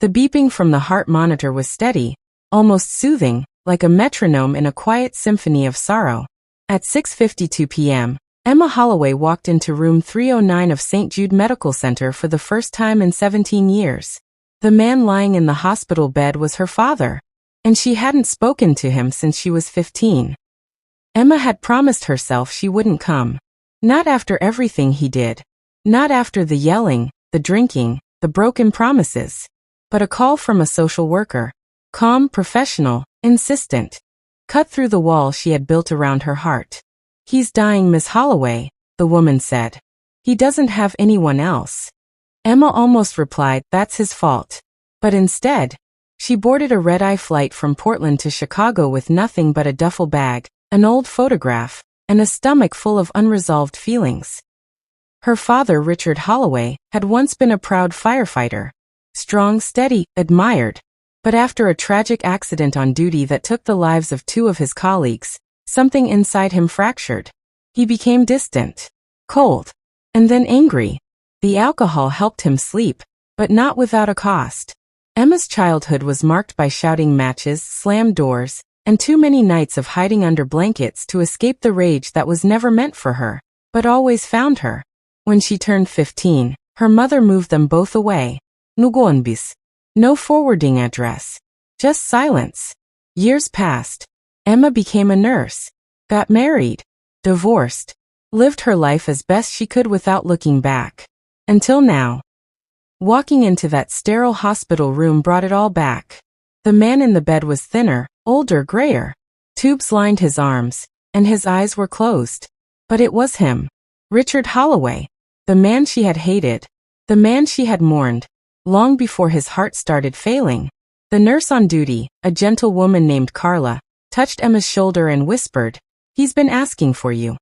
The beeping from the heart monitor was steady, almost soothing, like a metronome in a quiet symphony of sorrow. At 6:52 p.m., Emma Holloway walked into room 309 of St. Jude Medical Center for the first time in 17 years. The man lying in the hospital bed was her father, and she hadn't spoken to him since she was 15. Emma had promised herself she wouldn't come. Not after everything he did. Not after the yelling, the drinking, the broken promises. But a call from a social worker. Calm, professional, insistent. Cut through the wall she had built around her heart. "He's dying, Miss Holloway," the woman said. "He doesn't have anyone else." Emma almost replied, "That's his fault." But instead, she boarded a red-eye flight from Portland to Chicago with nothing but a duffel bag, an old photograph, and a stomach full of unresolved feelings. Her father, Richard Holloway, had once been a proud firefighter. Strong, steady, admired. But after a tragic accident on duty that took the lives of 2 of his colleagues, something inside him fractured. He became distant, cold, and then angry. The alcohol helped him sleep, but not without a cost. Emma's childhood was marked by shouting matches, slammed doors, and too many nights of hiding under blankets to escape the rage that was never meant for her, but always found her. When she turned 15, her mother moved them both away. Nugonbis. No forwarding address. Just silence. Years passed. Emma became a nurse, got married, divorced, lived her life as best she could without looking back. Until now. Walking into that sterile hospital room brought it all back. The man in the bed was thinner, older, grayer. Tubes lined his arms, and his eyes were closed. But it was him. Richard Holloway. The man she had hated. The man she had mourned. Long before his heart started failing. The nurse on duty, a gentle woman named Carla, touched Emma's shoulder and whispered, "He's been asking for you."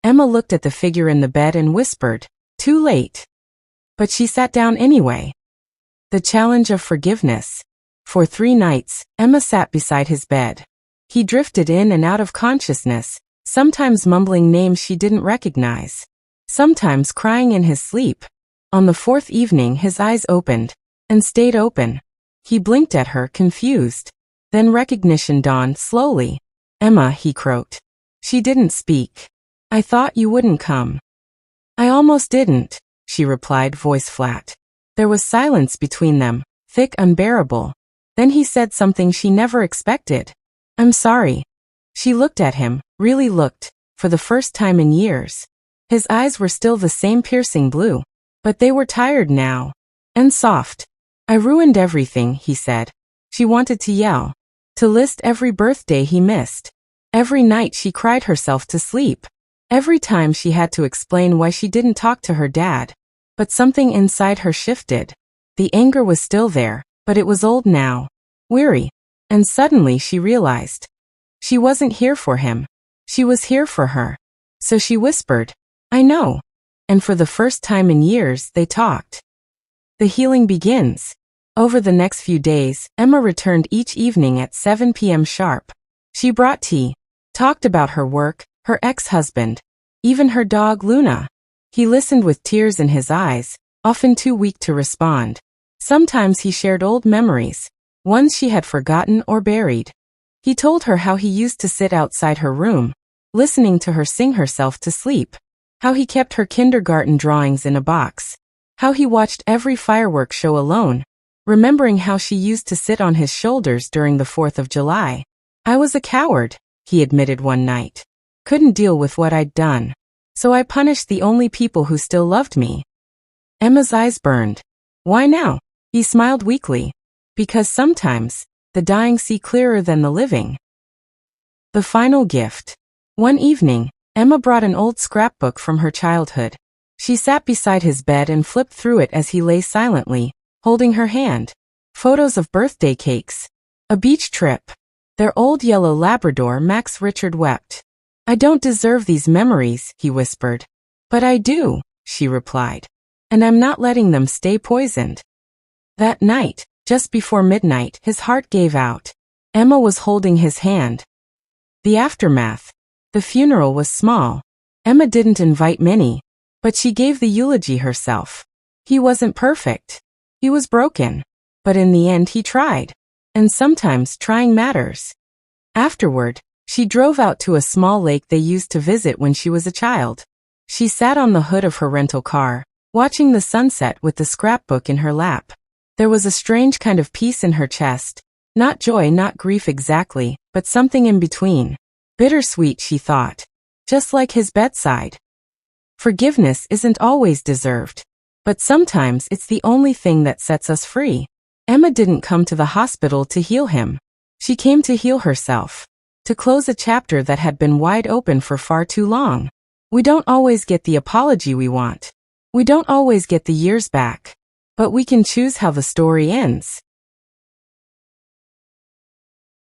Emma looked at the figure in the bed and whispered, "Too late." But she sat down anyway. The challenge of forgiveness. For 3 nights, Emma sat beside his bed. He drifted in and out of consciousness, sometimes mumbling names she didn't recognize, sometimes crying in his sleep. On the 4th evening his eyes opened, and stayed open. He blinked at her, confused. Then recognition dawned slowly. "Emma," he croaked. She didn't speak. "I thought you wouldn't come." "I almost didn't," she replied, voice flat. There was silence between them, thick, unbearable. Then he said something she never expected. "I'm sorry." She looked at him, really looked, for the first time in years. His eyes were still the same piercing blue. But they were tired now. And soft. "I ruined everything," he said. She wanted to yell. To list every birthday he missed. Every night she cried herself to sleep. Every time she had to explain why she didn't talk to her dad. But something inside her shifted. The anger was still there, but it was old now. Weary. And suddenly she realized. She wasn't here for him. She was here for her. So she whispered, "I know." And for the first time in years, they talked. The healing begins. Over the next few days, Emma returned each evening at 7 p.m. sharp. She brought tea, talked about her work, her ex-husband, even her dog Luna. He listened with tears in his eyes, often too weak to respond. Sometimes he shared old memories, ones she had forgotten or buried. He told her how he used to sit outside her room, listening to her sing herself to sleep. How he kept her kindergarten drawings in a box. How he watched every fireworks show alone, remembering how she used to sit on his shoulders during the 4th of July. "I was a coward," he admitted one night. "Couldn't deal with what I'd done. So I punished the only people who still loved me." Emma's eyes burned. "Why now?" He smiled weakly. "Because sometimes, the dying see clearer than the living." The final gift. One evening, Emma brought an old scrapbook from her childhood. She sat beside his bed and flipped through it as he lay silently, holding her hand. Photos of birthday cakes. A beach trip. Their old yellow Labrador, Max. Richard wept. "I don't deserve these memories," he whispered. "But I do," she replied. "And I'm not letting them stay poisoned." That night, just before midnight, his heart gave out. Emma was holding his hand. The aftermath. The funeral was small. Emma didn't invite many, but she gave the eulogy herself. He wasn't perfect. He was broken. But in the end he tried. And sometimes trying matters. Afterward, she drove out to a small lake they used to visit when she was a child. She sat on the hood of her rental car, watching the sunset with the scrapbook in her lap. There was a strange kind of peace in her chest. Not joy, not grief exactly, but something in between. Bittersweet, she thought. Just like his bedside. Forgiveness isn't always deserved. But sometimes it's the only thing that sets us free. Emma didn't come to the hospital to heal him. She came to heal herself. To close a chapter that had been wide open for far too long. We don't always get the apology we want. We don't always get the years back. But we can choose how the story ends.